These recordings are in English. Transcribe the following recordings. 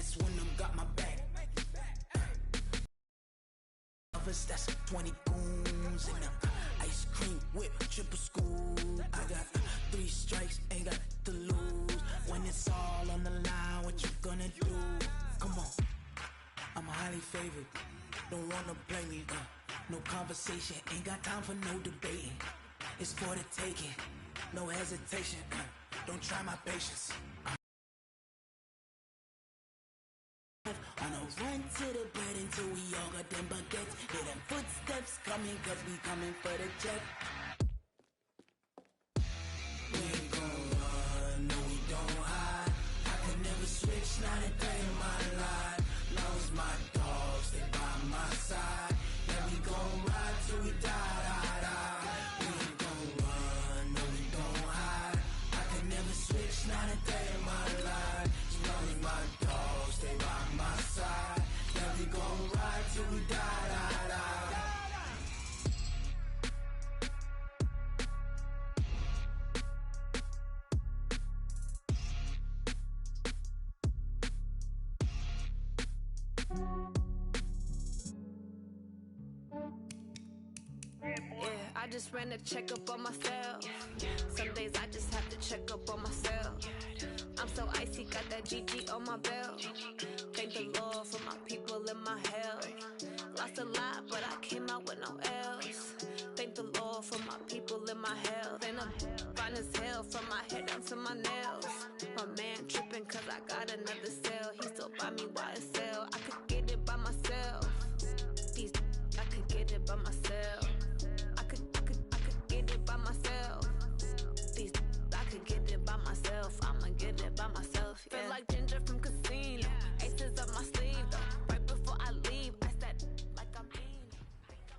That's when I'm got my back. That's 20 goons and ice cream whip, triple school. I got 3 strikes, ain't got to lose. When it's all on the line, what you gonna do? Come on, I'm highly favored. Don't wanna play me, no conversation. Ain't got time for no debating. It's for the taking, no hesitation. Don't try my patience. On a run to the bed until we all got them baguettes. Hear them footsteps coming, cause we coming for the check. We ain't gon' run, no we don't hide. I could never switch, not a day in my life. Long as my dogs, they by my side. Yeah, we gon' ride till we die. We ain't gon' run, no we don't hide. I could never switch, not a day in my life. As long as my dogs, they by my side. Yeah, we gon' ride till we die. I just ran a checkup on myself. Some days I just have to check up on myself. I'm so icy, got that GG on my belt. Thank the Lord for my people and my health. Lost a lot, but I came out with no else. Thank the Lord for my people and my health. And I'm fine as hell from my head down to my nails. My man tripping cause I got another cell. He still buy me YSL. I could get it by myself. These I could get it by myself. I could get it by myself. These I could get it by myself. I'ma get it by myself. Yeah. Feel like Ginger from Casino. Aces up my sleeve though. Right before I leave, I said like I'm mean.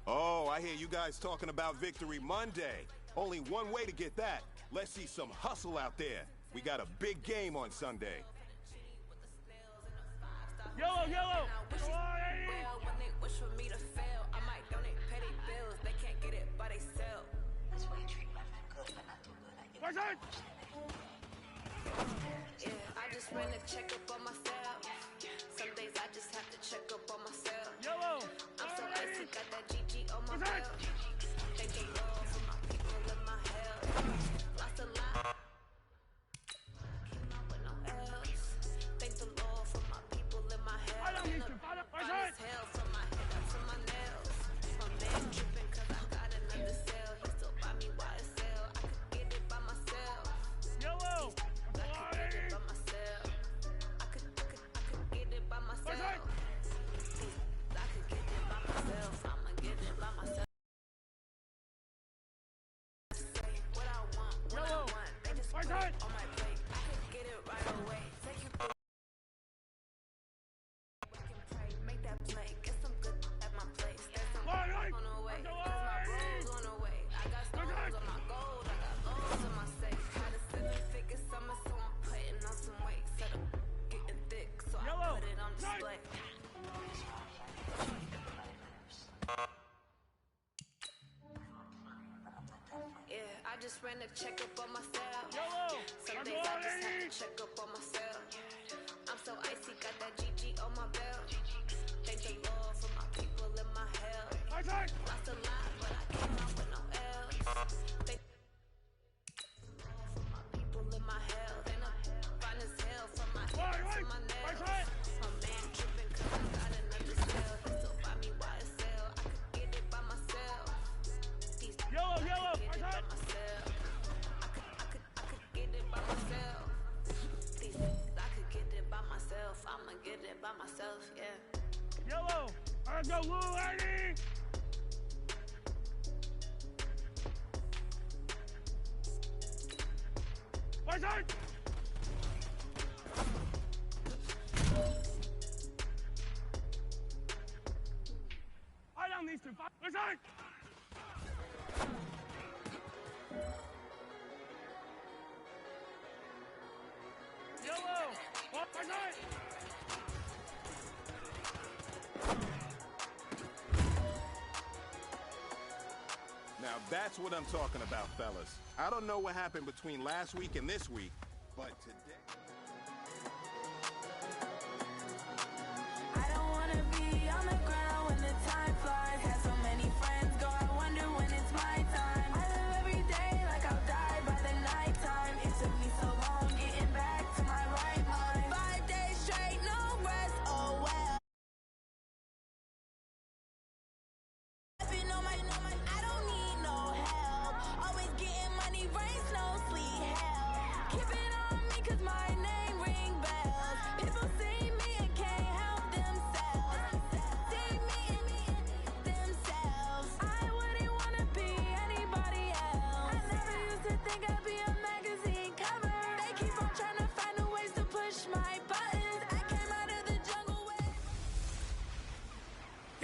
Oh, I hear you guys talking about Victory Monday. Only one way to get that. Let's see some hustle out there. We got a big game on Sunday. Yellow, yellow! When they wish for me to fail, I might donate petty bills. They can't get it by themselves. That's why you treat my man good, but not too good. I get Yeah, I just ran a checkup on myself. Some days I just have to check up on myself. Yellow! I'm so icy, got that GG on my belt. Thank the Lord for my people and my health. Lost a lot. Came out with no else. Thank the Lord for my people and my health. Fine as hell from my head up to my nails. My man tripping cause I got another cell. He still buy me YSL. I could get it by myself. Yellow! I could get it by myself. I could get it by myself. I could get it by myself. I'ma get it by myself. Say what I want, when I want. They just put it on my plate. I could get it right away. Take you through. We can pray, make that play. Get some good at my place. There's some on the way. Cause my bros on the way. I got stones on my gold. I got lows on my safe. Had a 7-figure summer, so I'm putting on some weight. Set up getting thick, so I put it on display. Yeah, I just ran a checkup on myself. Some days I just have to check up on myself. I'm so icy, got that GG on my belt. Thank the Lord for my people and my health. Lost a lot, but I came out with no else. Thank the Lord for my people and my health. And I'm fine as hell from my head to my nails. My man tripping cause I got another cell. He still buy me YSL. I could get it by myself. These Yellow, yellow! get it by myself. I could get it by myself. These I could get it by myself. I'ma get it by myself, yeah. Yellow! I go blue, lady! What's that? I don't need to fight. What's that? Yellow! What's that? Now that's what I'm talking about, fellas. I don't know what happened between last week and this week, but today...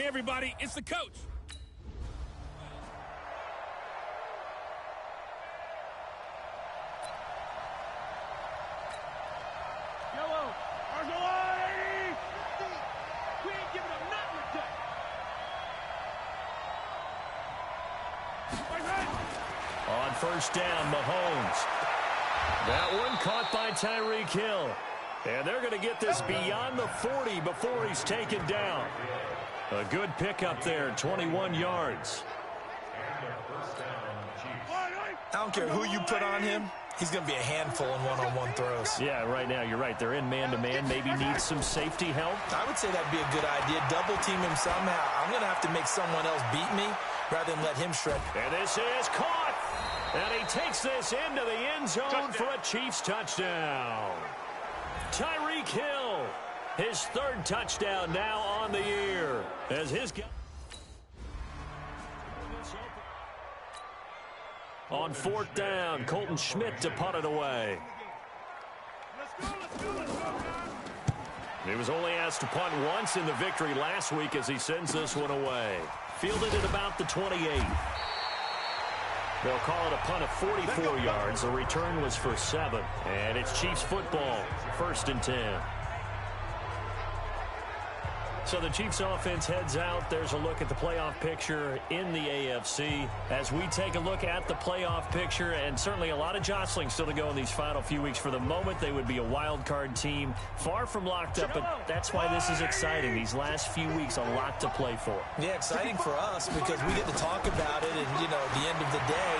Hey, everybody, it's the coach. Yellow. Arsenal, we ain't giving up nothing today. On first down, Mahomes. That one caught by Tyreek Hill. And they're going to get this beyond the 40 before he's taken down. A good pickup there, 21 yards. I don't care who you put on him. He's going to be a handful in one-on-one throws. Yeah, right now, you're right. They're in man-to-man. Maybe needs some safety help. I would say that'd be a good idea. Double team him somehow. I'm going to have to make someone else beat me rather than let him shred. And this is caught. And he takes this into the end zone for a Chiefs touchdown. Tyreek Hill, his third touchdown now on the year. As his on fourth down, Colton Schmidt to punt it away. He was only asked to punt once in the victory last week as he sends this one away. Fielded at about the 28. They'll call it a punt of 44 yards. The return was for 7. And it's Chiefs football, 1st and 10. So the Chiefs offense heads out. There's a look at the playoff picture in the AFC. As we take a look at the playoff picture, and certainly a lot of jostling still to go in these final few weeks. For the moment, they would be a wild card team, far from locked up, but that's why this is exciting. These last few weeks, a lot to play for. Yeah, exciting for us because we get to talk about it, and, at the end of the day,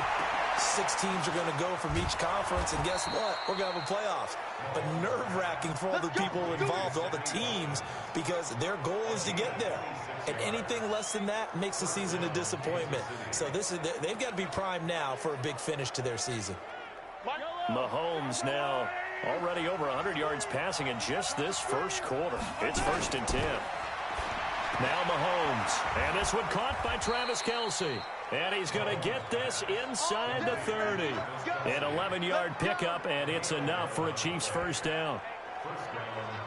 6 teams are going to go from each conference, and guess what? We're going to have a playoff. But nerve-wracking for all the people involved, all the teams, because their goal is to get there. And anything less than that makes the season a disappointment. So they've got to be primed now for a big finish to their season. Mahomes now already over 100 yards passing in just this first quarter. It's 1st and 10. Now Mahomes. And this one caught by Travis Kelce. And he's going to get this inside the 30. An 11-yard pickup, and it's enough for a Chiefs first down.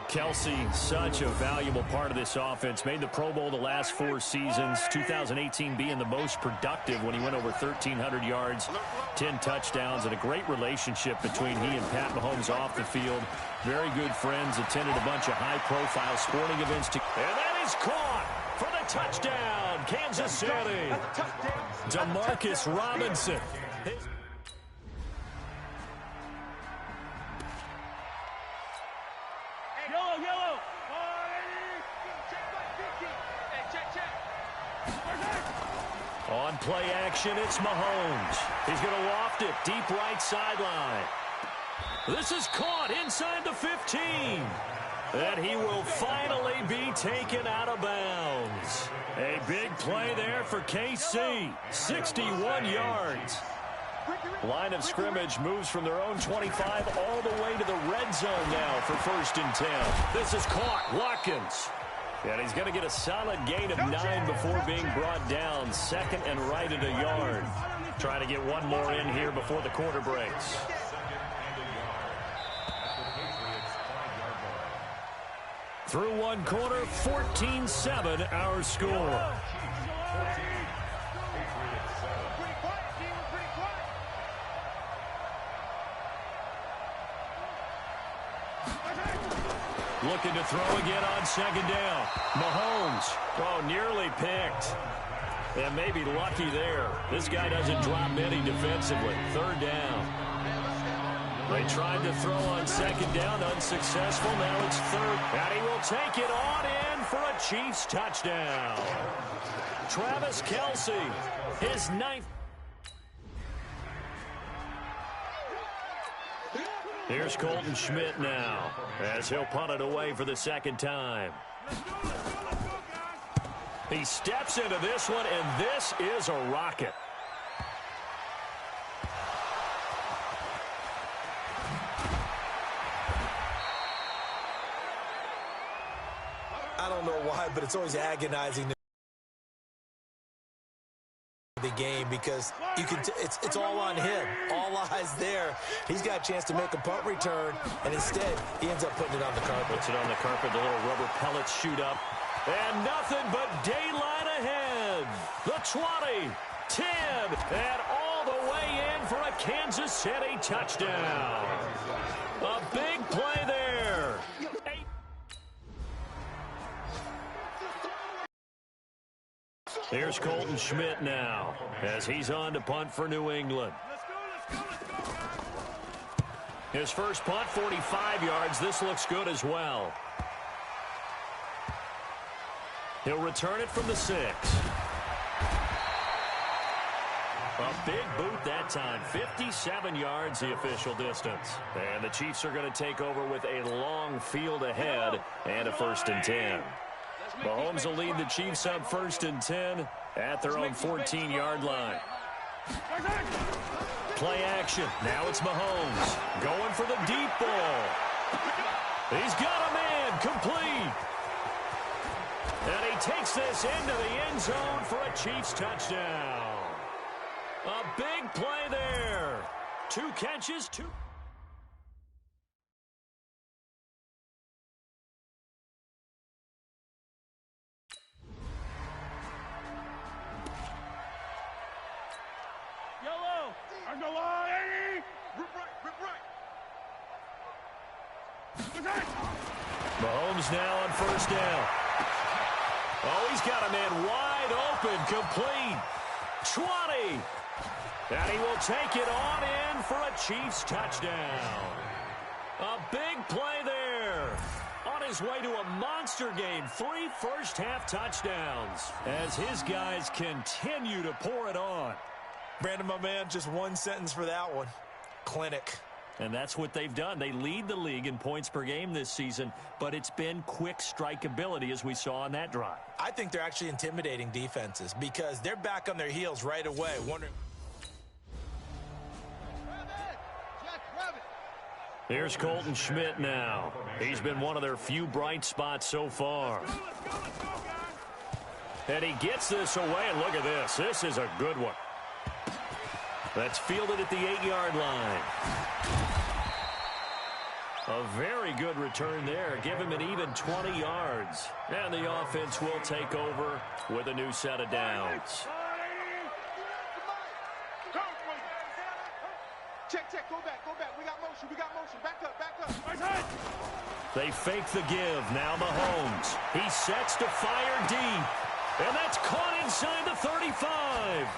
Kelce, such a valuable part of this offense. Made the Pro Bowl the last 4 seasons. 2018 being the most productive when he went over 1,300 yards, 10 touchdowns, and a great relationship between he and Pat Mahomes off the field. Very good friends, attended a bunch of high-profile sporting events. And that is caught for the touchdown, Kansas City. Demarcus Robinson. Yellow. On play action, it's Mahomes. He's going to waft it deep right sideline. This is caught inside the 15. And he will finally be taken out of bounds. A big play there for KC. 61 yards. Line of scrimmage moves from their own 25 all the way to the red zone now for 1st and 10. This is caught. Watkins. And he's going to get a solid gain of 9 before being brought down. 2nd and right at a yard. Trying to get one more in here before the quarter breaks. Through one quarter, 14-7 our score. Looking to throw again on 2nd down. Mahomes, nearly picked. And maybe lucky there. This guy doesn't drop many defensively. 3rd down. They tried to throw on 2nd down, unsuccessful. Now it's 3rd. And he will take it on in for a Chiefs touchdown. Travis Kelce, his 9th. Here's Colton Schmidt now, as he'll punt it away for the 2nd time. He steps into this one, and this is a rocket. I don't know why, but it's always agonizing to the game because you can it's all on him. All eyes there. He's got a chance to make a punt return, and instead he ends up putting it on the carpet. Puts it on the carpet. The little rubber pellets shoot up. And nothing but daylight ahead. The 20, 10, and all the way in for a Kansas City touchdown. A big play there. Here's Colton Schmidt now as he's on to punt for New England. His first punt, 45 yards. This looks good as well. He'll return it from the 6. A big boot that time. 57 yards the official distance. And the Chiefs are going to take over with a long field ahead and a 1st and 10. Mahomes will lead the Chiefs up 1st and 10 at their own 14-yard line. Play action. Now it's Mahomes going for the deep ball. He's got a man complete. And he takes this into the end zone for a Chiefs touchdown. A big play there. 2 catches, 2. Yellow. There's no line. 80. Rip right. Mahomes now on 1st down. Oh, he's got a man wide open, complete. 20. And he will take it on in for a Chiefs touchdown. A big play there. On his way to a monster game. 3 first-half touchdowns as his guys continue to pour it on. Brandon, my man, just one sentence for that one. Clinic. And that's what they've done. They lead the league in points per game this season, but it's been quick strikeability as we saw on that drive. I think they're actually intimidating defenses because they're back on their heels right away. Here's Colton Schmidt now. He's been one of their few bright spots so far. And he gets this away, and look at this. This is a good one. That's fielded at the 8-yard line. A very good return there. Give him an even 20 yards. And the offense will take over with a new set of downs. Check, go back. We got motion. Back up. They fake the give. Now Mahomes. He sets to fire deep. And that's caught inside the 35.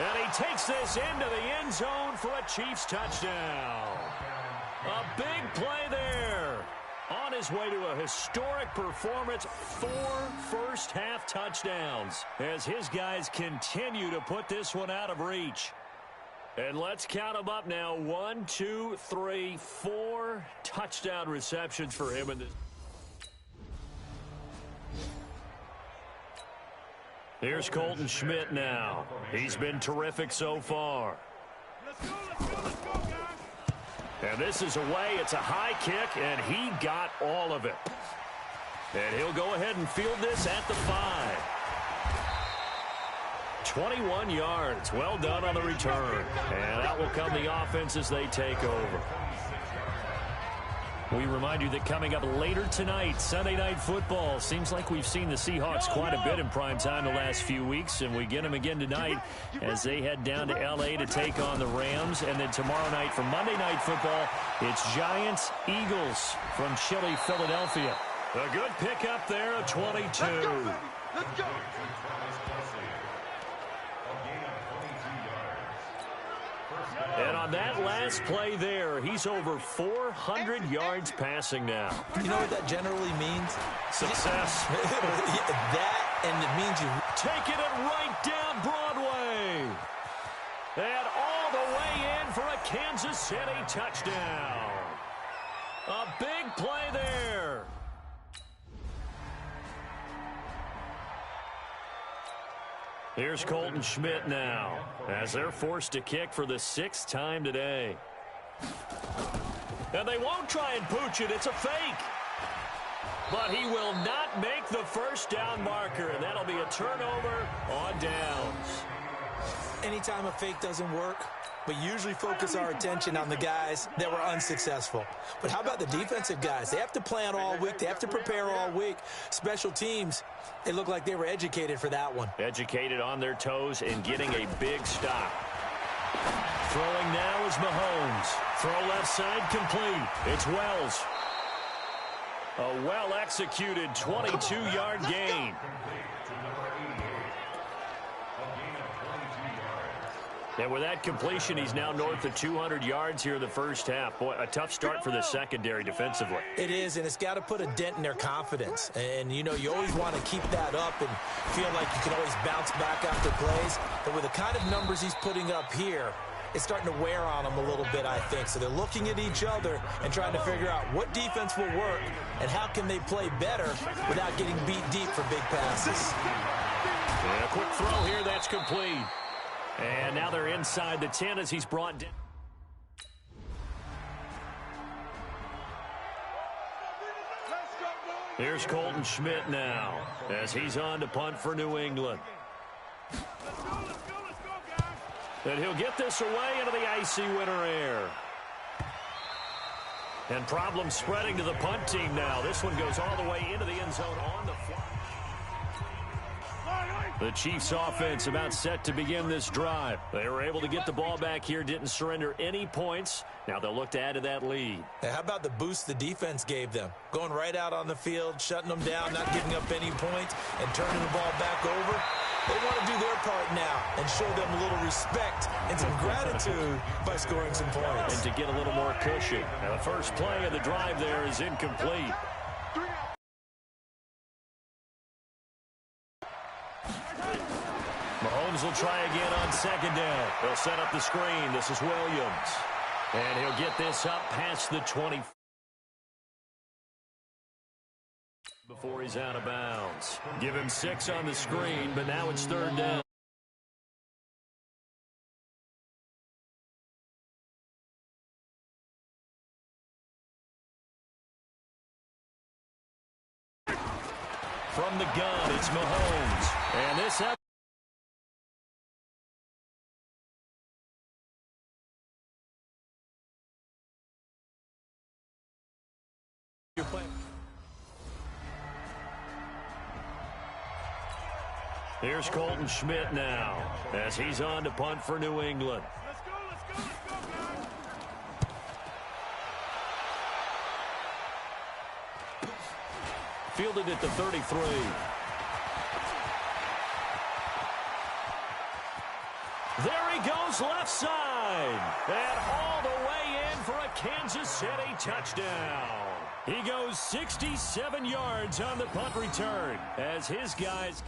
And he takes this into the end zone for a Chiefs touchdown. A big play there. On his way to a historic performance, 4 first-half touchdowns as his guys continue to put this one out of reach. And let's count them up now. 1, 2, 3, 4 touchdown receptions for him in this. Here's Colton Schmidt now. He's been terrific so far. Let's go, guys. And this is away. It's a high kick, and he got all of it. And he'll go ahead and field this at the 5. 21 yards. Well done on the return. And out will come the offense as they take over. We remind you that coming up later tonight, Sunday Night Football. Seems like we've seen the Seahawks quite a bit in prime time the last few weeks, and we get them again tonight as they head down to L.A. to take on the Rams. And then tomorrow night for Monday Night Football, it's Giants-Eagles from chilly Philadelphia. A good pickup there, a 22. Let's go. And on that last play there, he's over 400 yards passing now. You know what that generally means? Success. That, and it means you taking it right down Broadway. And all the way in for a Kansas City touchdown. A big play there. Here's Colton Schmidt now as they're forced to kick for the 6th time today. And they won't try and pooch it. It's a fake. But he will not make the first down marker, and that'll be a turnover on downs. anytime a fake doesn't work, but usually focus our attention on the guys that were unsuccessful. But how about the defensive guys? They have to plan all week. They have to prepare all week. Special teams, they look like they were educated for that one. Educated on their toes and getting a big stop. Throwing now is Mahomes. Throw left side complete. It's Wells. A well-executed 22-yard gain. And with that completion, he's now north of 200 yards here in the first half. Boy, a tough start for the secondary defensively. It is, and it's got to put a dent in their confidence. And, you know, you always want to keep that up and feel like you can always bounce back after plays. But with the kind of numbers he's putting up here, it's starting to wear on them a little bit, I think. So they're looking at each other and trying to figure out what defense will work and how can they play better without getting beat deep for big passes. And a quick throw here, that's complete. And now they're inside the 10 as he's brought down. Here's Colton Schmidt now as he's on to punt for New England. And he'll get this away into the icy winter air. And problems spreading to the punt team now. This one goes all the way into the end zone on the fly. The Chiefs offense about set to begin this drive. They were able to get the ball back here, didn't surrender any points. Now they'll look to add to that lead. How about the boost the defense gave them? Going right out on the field, shutting them down, not giving up any points, and turning the ball back over. They want to do their part now and show them a little respect and some gratitude by scoring some points. And to get a little more cushion. Now the first play of the drive there is incomplete. Mahomes will try again on second down. They'll set up the screen. This is Williams. And he'll get this up past the 20. Before he's out of bounds. Give him 6 on the screen, but now it's third down. From the gun, it's Mahomes. And this up. Here's Colton Schmidt now as he's on to punt for New England. Fielded at the 33. There he goes left side. And all the way in for a Kansas City touchdown. He goes 67 yards on the punt return as his guys.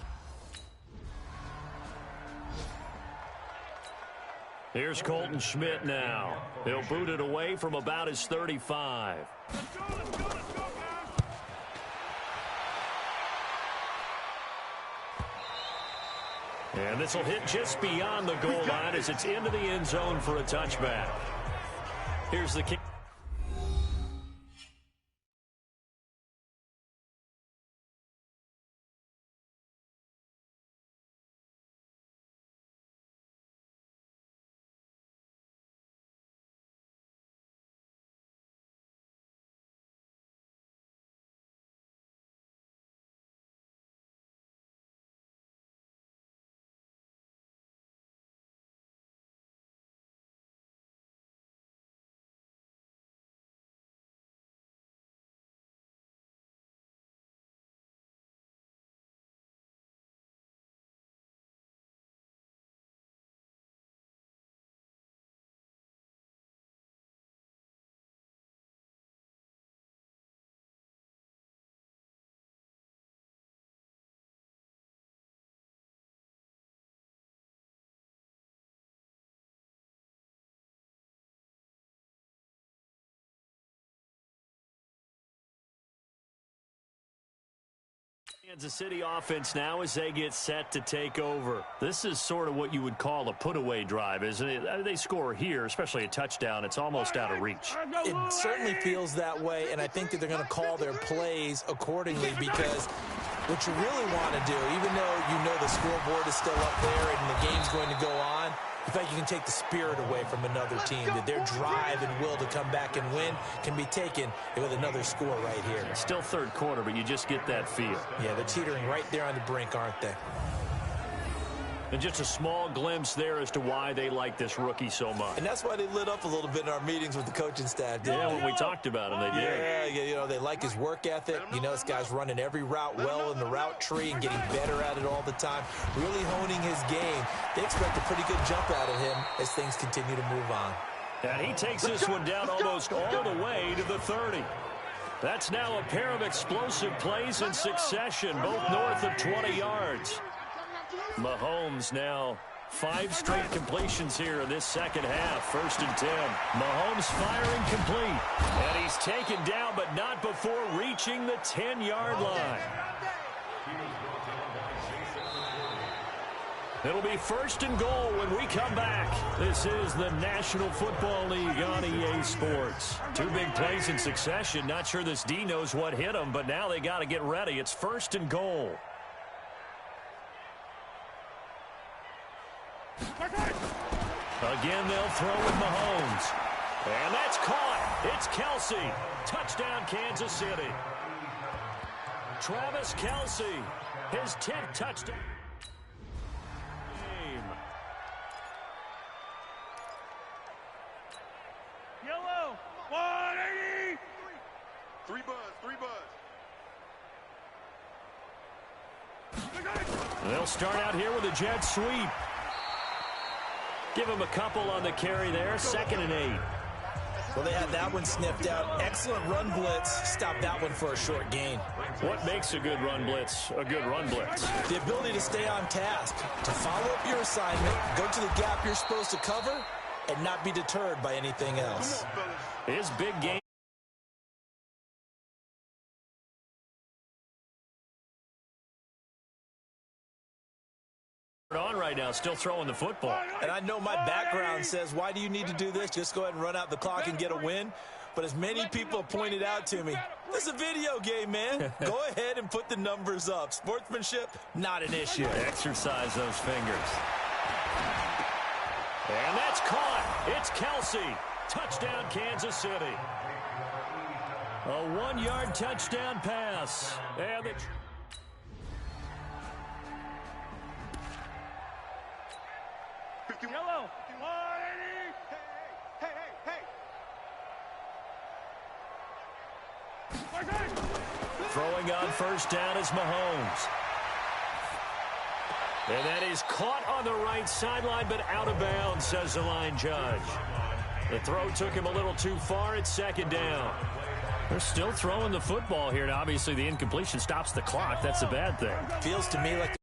Here's Colton Schmidt now. He'll boot it away from about his 35. And this will hit just beyond the goal line as it's into the end zone for a touchback. Here's the kick. Kansas City offense now as they get set to take over. This is sort of what you would call a put-away drive, isn't it? They score here, especially a touchdown. It's almost out of reach. It certainly feels that way, and I think that they're going to call their plays accordingly because what you really want to do, even though you know the scoreboard is still up there and the game's going to go on, You feel like you can take the spirit away from another team, that their drive and will to come back and win can be taken with another score right here. It's still third quarter, but you just get that feel. Yeah, they're teetering right there on the brink, aren't they? And just a small glimpse there as to why they like this rookie so much. And that's why they lit up a little bit in our meetings with the coaching staff. Yeah, when we talked about him, they did. Yeah, you know, they like his work ethic. You know, this guy's running every route well in the route tree and getting better at it all the time, really honing his game. They expect a pretty good jump out of him as things continue to move on. And he takes this one down almost all the way to the 30. That's now a pair of explosive plays in succession, both north of 20 yards. Mahomes now 5 straight completions here in this second half. 1st and 10. Mahomes firing complete. And he's taken down, but not before reaching the 10-yard line. It'll be 1st and goal when we come back. This is the National Football League on EA Sports. 2 big plays in succession. Not sure this D knows what hit him, but now they got to get ready. It's 1st and goal. Again, they'll throw with Mahomes. And that's caught. It's Kelsey. Touchdown, Kansas City. Travis Kelsey, his 10th touchdown. Yellow, 180. 3 buzz. They'll start out here with a jet sweep. Give him a couple on the carry there. 2nd and 8. Well, they had that one sniffed out. Excellent run blitz. Stop that one for a short gain. What makes a good run blitz a good run blitz? The ability to stay on task, to follow up your assignment, go to the gap you're supposed to cover, and not be deterred by anything else. His big game. On right now, still throwing the football. And I know my background says, why do you need to do this? Just go ahead and run out the clock and get a win. But as many people have pointed out to me, this is a video game, man. Go ahead and put the numbers up. Sportsmanship, not an issue. Exercise those fingers. And that's caught. It's Kelsey. Touchdown, Kansas City. A 1-yard touchdown pass. And the Yellow, 180. Hey. throwing on 1st down is Mahomes. And that is caught on the right sideline, but out of bounds, says the line judge. The throw took him a little too far. It's 2nd down. They're still throwing the football here, and obviously the incompletion stops the clock. That's a bad thing. Feels to me like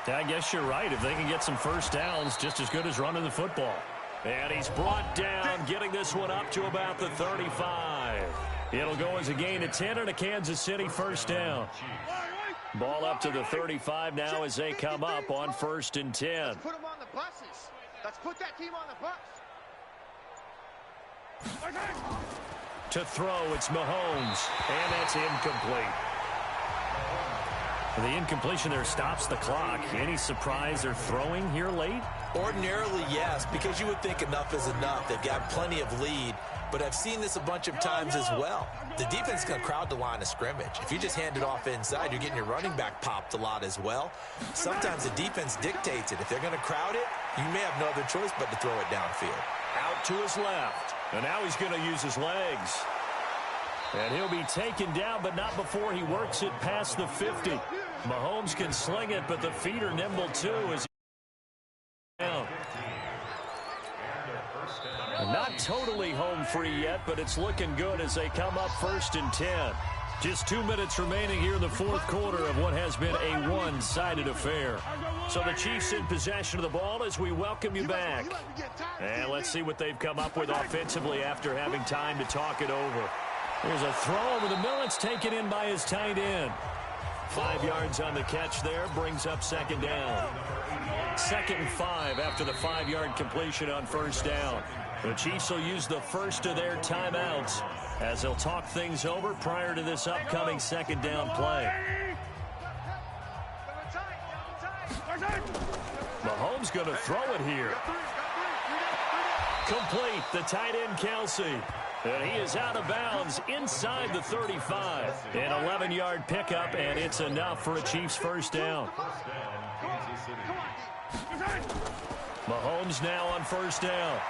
I guess you're right. If they can get some 1st downs, just as good as running the football. And he's brought down, getting this one up to about the 35. It'll go as a gain of 10 and a Kansas City 1st down. Ball up to the 35 now as they come up on 1st and 10. Let's put them on the buses. Let's put that team on the bus. To throw, it's Mahomes, and that's incomplete. The incompletion there stops the clock. Any surprise they're throwing here late? Ordinarily, yes, because you would think enough is enough. They've got plenty of lead, but I've seen this a bunch of times as well. The defense is going to crowd the line of scrimmage. If you just hand it off inside, you're getting your running back popped a lot as well. Sometimes the defense dictates it. If they're going to crowd it, you may have no other choice but to throw it downfield. Out to his left, and now he's going to use his legs. And he'll be taken down, but not before he works it past the 50. Mahomes can sling it, but the feet are nimble too as he down. Not totally home free yet, but it's looking good as they come up 1st and 10. Just 2 minutes remaining here in the 4th quarter of what has been a one-sided affair. So the Chiefs in possession of the ball as we welcome you back. And let's see what they've come up with offensively after having time to talk it over. There's a throw over the middle. It's taken in by his tight end. 5 yards on the catch there, brings up second down. 2nd and 5 after the 5-yard completion on first down. The Chiefs will use the first of their timeouts as they'll talk things over prior to this upcoming second down play. Mahomes going to throw it here. Complete, the tight end Kelsey. And he is out of bounds inside the 35. An 11-yard pickup, and it's enough for a Chiefs first down. Mahomes now on first down.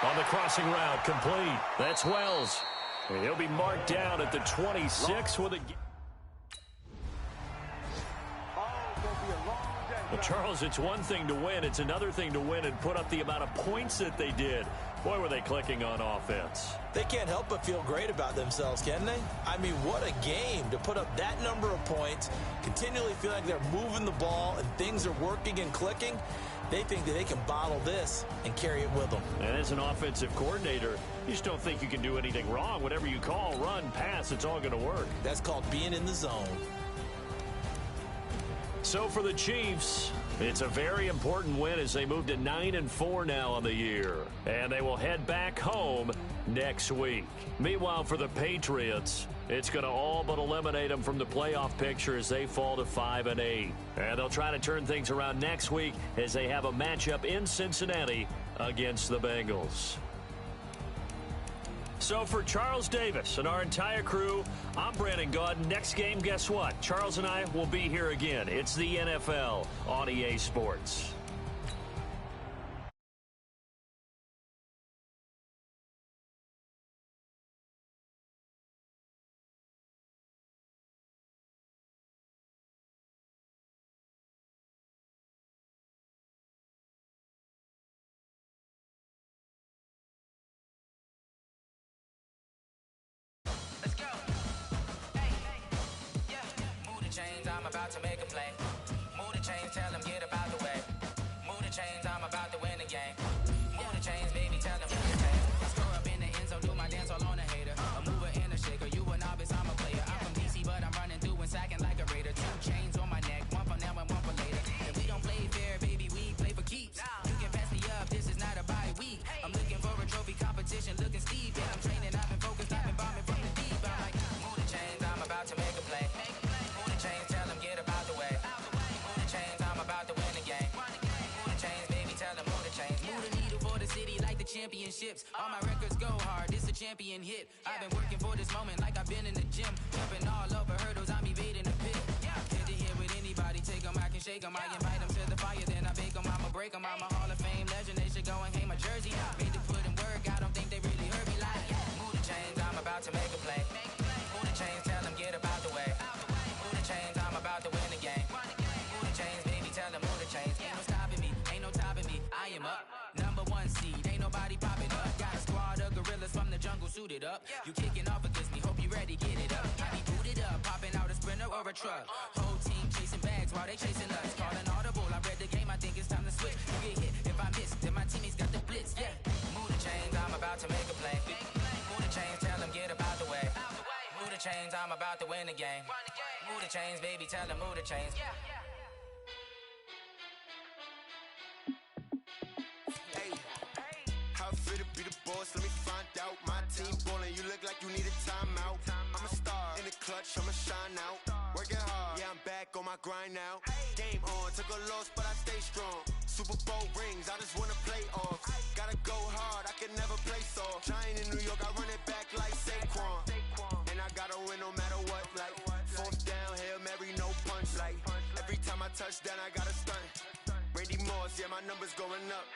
On the crossing route, complete. That's Wells. And he'll be marked down at the 26 with a... Well, Charles, it's one thing to win. It's another thing to win and put up the amount of points that they did. Boy, were they clicking on offense. They can't help but feel great about themselves, can they? I mean, what a game to put up that number of points, continually feel like they're moving the ball and things are working and clicking. They think that they can bottle this and carry it with them. And as an offensive coordinator, you just don't think you can do anything wrong. Whatever you call, run, pass, it's all going to work. That's called being in the zone. So for the Chiefs, it's a very important win as they move to 9-4 now on the year. And they will head back home next week. Meanwhile, for the Patriots, it's going to all but eliminate them from the playoff picture as they fall to 5-8. And they'll try to turn things around next week as they have a matchup in Cincinnati against the Bengals. So for Charles Davis and our entire crew, I'm Brandon Gaudin. Next game, guess what? Charles and I will be here again. It's the NFL on EA Sports. To make a play. Move the chains, tell them get up out the way. Move the chains, I'm about to win the game. Move the chains, baby, tell them move the chains. Score up in the end zone, do my dance all on a hater. A mover and a shaker, you a novice, I'm a player. I'm from DC, but I'm running through and sacking like a raider. 2 chains on my neck, one for now and one for later. And we don't play fair, baby, we play for keeps. You can pass me up, this is not a bye week. I'm looking for a trophy competition, looking steep. And I'm training, I've been focused, I've been bombing from the deep. I'm like, move the chains, I'm about to make a play. Move the chains, tell them get up out the way. Move the chains, I'm about to win the game. Move the chains, baby, tell them move the chains. Move the needle for the city like the championships. All my records go hard, this a champion hit. I've been working for this moment like I've been in the gym. Jumping all over hurdles, I'm evading the pit. Head to head with anybody, take them, I can shake them. I invite them to the fire, then I bake them, I'ma break them. I'm a Hall of Fame legend, they should go and hang my jersey. Made to put in work, I don't think they really heard me like. Move the chains, I'm about to make a play. Move the chains, tell them get up out the way. Move the chains, I'm about to win the game. Move the chains, baby, tell them move the chains. Ain't no stopping me, ain't no topping me. I am up, number 1 seed, ain't nobody popping up. Got a squad of gorillas from the jungle suited up. You kicking off against me, hope you ready, get it up. I be booted up, popping out a sprinter or a truck. Whole team chasing bags while they chasing us. Calling audible, I read the game, I think it's time to switch. You get hit if I miss, then my teammates got the blitz, yeah. Move the chains, I'm about to make a play. Move the chains, tell them get up out the way. Move the chains, I'm about to win the game. Move the chains, baby, tell them move the chains. Hey, how it feel to be the boss? Let me find out. My team ballin', you look like you need a timeout. I'm a star in the clutch, I'ma shine out. Working hard, yeah, I'm back on my grind now. Game on, took a loss, but I stay strong. Super Bowl rings, I just wanna play off. Gotta go hard, I can never play soft. Giant in New York, I run it back like Saquon. And I gotta win no matter what, like 4th down, Hail Mary, no punch. Like every time I touch down, I gotta stunt. Randy Moss, yeah, my numbers going up.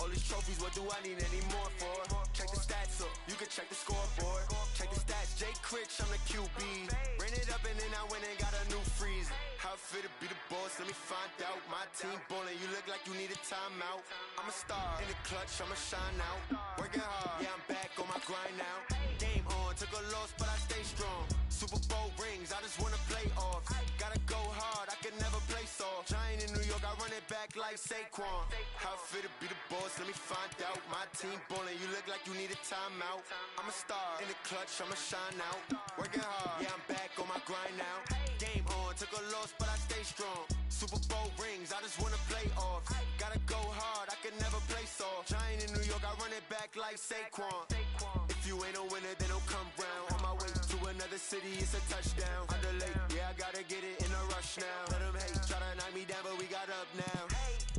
All these trophies, what do I need any more for? Check the stats up, you can check the scoreboard. Check the stats, Jay Critch, I'm the QB. Ran it up and then I went and got a new freeze. How it feel to be the boss, let me find out. My team ballin', you look like you need a timeout. I'm a star in the clutch, I'ma shine out. Working hard, yeah, I'm back on my grind now. Game on, took a loss, but I stay strong. Super Bowl rings, I just wanna play off. Gotta go hard, I can never play soft. Giant in New York. York, I run it back like Saquon. How fit to be the boss, let me find out. My team ballin', you look like you need a timeout. I'm a star, in the clutch, I'ma shine out. Working hard, yeah, I'm back on my grind now. Game on, took a loss, but I stay strong. Super Bowl rings, I just wanna play off. Gotta go hard, I can never play soft. Giant in New York, I run it back like Saquon. If you ain't a winner, then don't come round. On my way to another city, it's a touchdown. I delay, yeah, I gotta get it in a rush now. Let them hate, try to knock me down, but we got up now.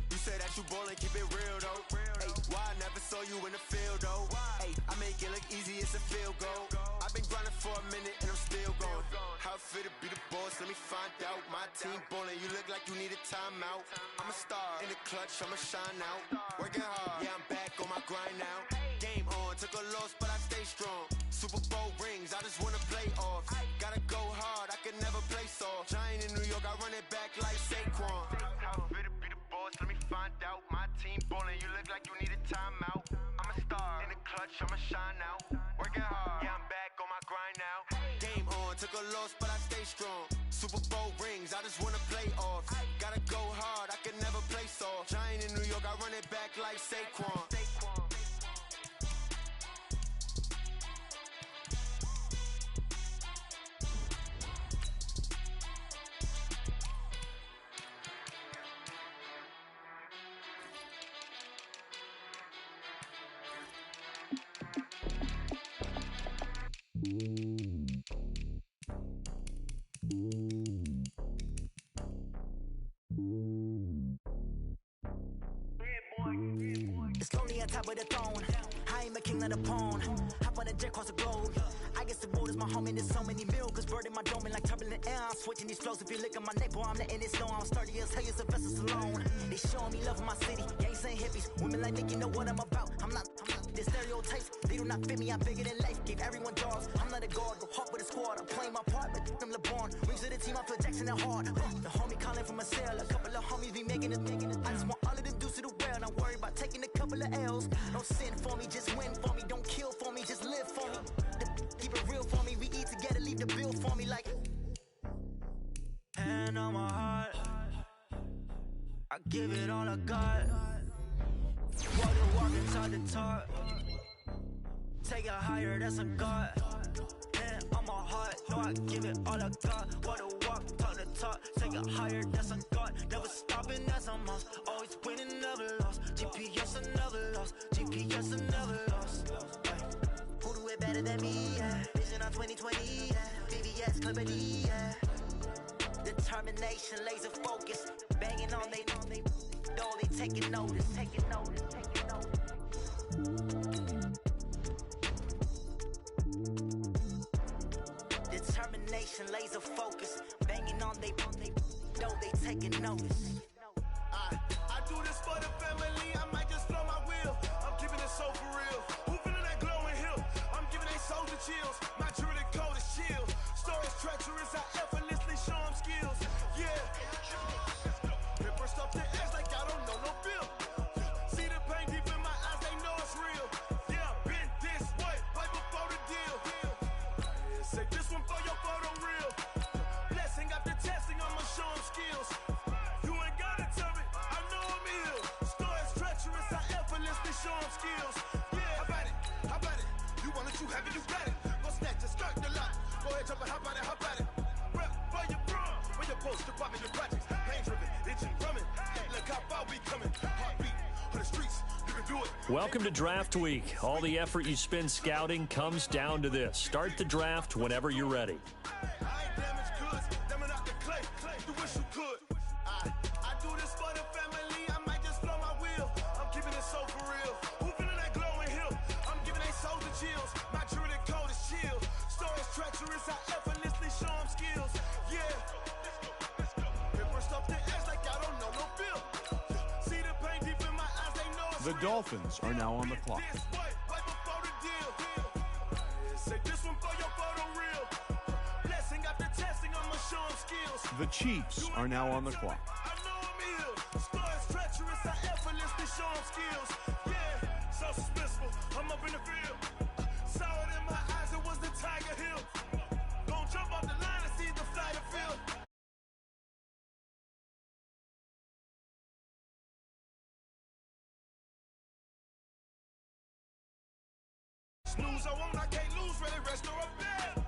You say that you ballin', keep it real though. Ay, why I never saw you in the field though? Ay, I make it look easy, it's a field goal. I've been grinding for a minute and I'm still going. How fit to be the boss, let me find out. My team ballin', you look like you need a timeout. I'm a star, in the clutch, I'ma shine out. Working hard, yeah, I'm back on my grind now. Game on, took a loss, but I stay strong. Super Bowl rings, I just wanna play off. Gotta go hard, I can never play soft. Giant in New York, I run it back like Saquon. How fit to be the boss, let me find out. My team ballin', you look like you need a timeout. I'm a star, in the clutch, I'ma shine out. Working hard, yeah, I'm back on my grind now. Game on, took a loss, but I stay strong. Super Bowl rings, I just wanna play off. Gotta go hard, I can never play soft. Giant in New York, I run it back like Saquon. It's lonely on top of the throne. I am a king of the pawn. Hop on a jet across the globe. I guess the road is my home and there's so many milk. Bird in my dome and like turbulent air. I'm switching these flows. If you look at my neck, boy, I'm letting it slow. I'm sturdy as hell, as Sylvester Stallone. They showing me love in my city. Gangs and hippies. Women like Nick, you know what I'm about. I'm not the stereotypes. They do not fit me. I'm bigger than life. Give everyone jobs. I'm not a guard. Go hard with a squad. I'm playing my part, but I'm LeBron. Rings of the team. I feel Jackson and hard. The homie calling from a cell. A couple of homies be making it. I just want all of them dudes to do well. Not worry about taking a couple of L's. Don't sin for me, just win for me. Don't kill for me, just live for me. Keep it real for me. We eat together, leave the bill for me like. Hand on my heart, I give it all I got. Walk inside the talk. Take it higher, that's a God. Hand on my heart, no, I give it all I got. Walk, talk the talk. Take it higher, that's a God. Never stopping, that's a must. Always winning, never lost. GPS, I never lost. GPS, I never lost. Who do it better than me? Yeah. Vision on 2020. Yeah. VVS, Clippity. Yeah. Determination, laser focus. Banging on they door, they taking notice. Determination, laser focus. Banging on they door, they taking notice. I do this for the family, I might just blow my wheel. I'm keeping it so for real. Who feeling that glowing hill? I'm giving they soldier chills. My jewelry code is chill. Stories treacherous, I effortlessly show them skills. Yeah. Paper stuff the edge like I don't know no bill. See the pain deep in my eyes, they know it's real. Yeah, been this way, way before the deal. Say this one for your photo reel. Blessing after testing, I'ma show them skills. You ain't gotta tell me, I know I'm ill. Stories treacherous, I effortlessly show them skills. Yeah, how about it? You want it, you have it, you got it. Go snatch it, skirt the lot. Go ahead, jump it, how about it? Rep for your bro, where your post, department, your projects. Pain driven, itching, drumming. Look how far we coming. Heartbeat on the streets, you can do it. Welcome to Draft Week. All the effort you spend scouting comes down to this. Start the draft whenever you're ready. I ain't damaged goods, them are not the clay. You wish you could. I do this for the family, I might just blow my wheel. I'm keeping it so for real. Who feeling that glowing hill? I'm giving they soldier chills. My jewelry code is chill. Stories treacherous, I effortlessly show them skills. Yeah. Paper stuff the edge like I don't know no bill. See the pain deep in my eyes, they know it's The Dolphins are now on the clock. this way, way before the deal. Say this one for your photo reel. Blessing after testing, I'ma show them skills. The Chiefs are now on the clock. I know I'm ill. Stories treacherous, I effortlessly show them skills. Yeah, so suspenseful. I'm up in the field. Saw it in my eyes, it was the Tiger Hill. Gonna jump off the line and see the fly the field. snooze, I won't, I can't lose, really rest or a bed.